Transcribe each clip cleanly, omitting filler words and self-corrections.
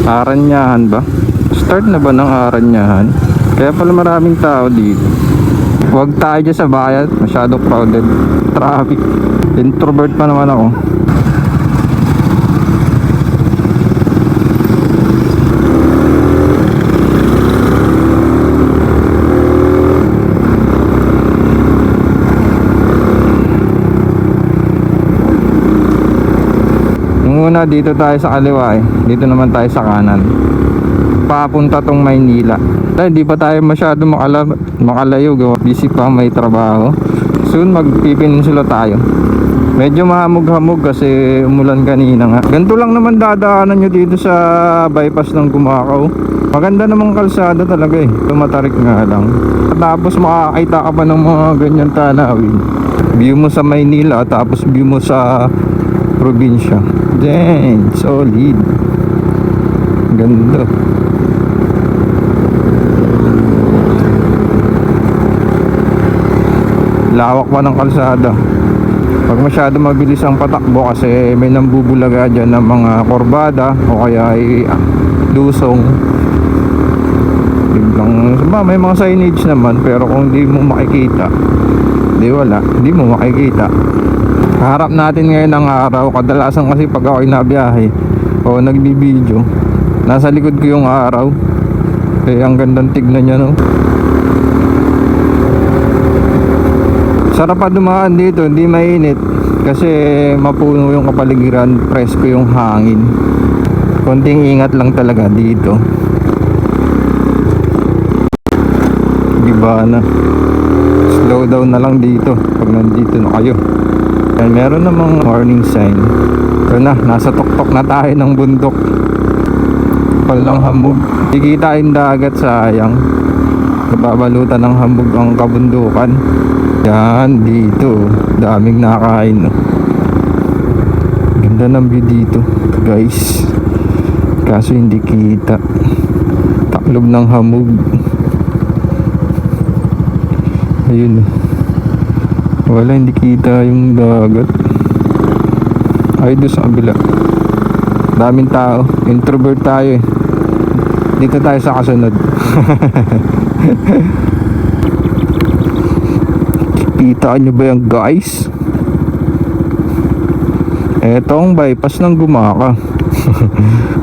Aranyahan ba? Start na ba ng Aranyahan? Kaya pala maraming tao dito. Huwag tayo dyan sa bayan, masyado crowded. Traffic. Introvert pa naman ako. Una dito tayo sa kaliwa eh. Dito naman tayo sa kanan. Papunta tong Maynila. Dahil hindi pa tayo masyado makalayo. Busy pa, may trabaho. Soon magpipeninsula tayo. Medyo mahamog-hamog kasi umulan kanina nga. Ganito lang naman dadaanan nyo dito sa bypass ng Gumakaw. Maganda namang kalsada talaga eh. Tumatarik nga lang. Tapos makakita ka pa ng mga ganyan tanawin. View mo sa Maynila, tapos view mo sa probinsya. Dang, solid. Ganda. Lawak pa ng kalsada. Pag masyado mabilis ang patakbo kasi may nambubulaga dyan ng mga korbada o kaya ay lusong. Biglang, may mga signage naman, pero kung di mo makikita, hindi mo makikita. Harap natin ngayon ang araw. Kadalasan kasi pag ako'y nabiyahe o nagbibideo, nasa likod ko yung araw. Eh, ang gandang tignan niya, no? Sarap pa dumaan dito, hindi mainit kasi mapuno yung kapaligiran, presko yung hangin. Konting ingat lang talaga dito. Diba na? Slow down na lang dito pag nandito na kayo. Yan, meron namang warning sign. Pero nasa tuktok na tayo ng bundok. Palang hamog. Kikita yung dagat, sayang. Nababalutan ng hamog ang kabundukan. Yan, dito. Daming nakain. Ganda ng view dito, guys. Kaso hindi kita. Taklob ng hamog. Ayun. Wala, hindi kita yung dagat. Ay, doon sa kabila. Daming tao. Introvert tayo eh. Dito tayo sa kasunod. Kita nyo ba yan, guys? Etong bypass ng Gumaka.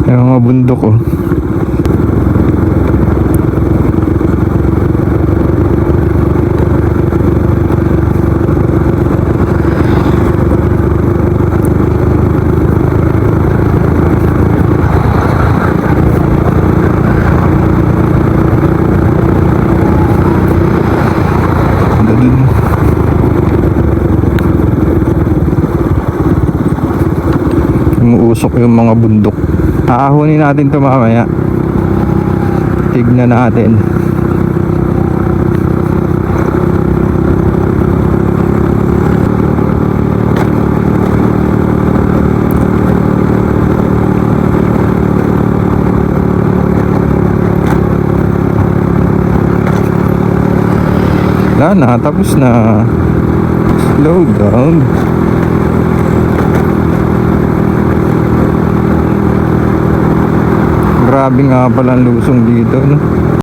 Yung mga bundok oh. Umuusok yung mga bundok. Aahunin natin ito mamaya. Tignan natin. Wala na, tapos na. Slow down. Grabe nga pala ang lusong dito, no?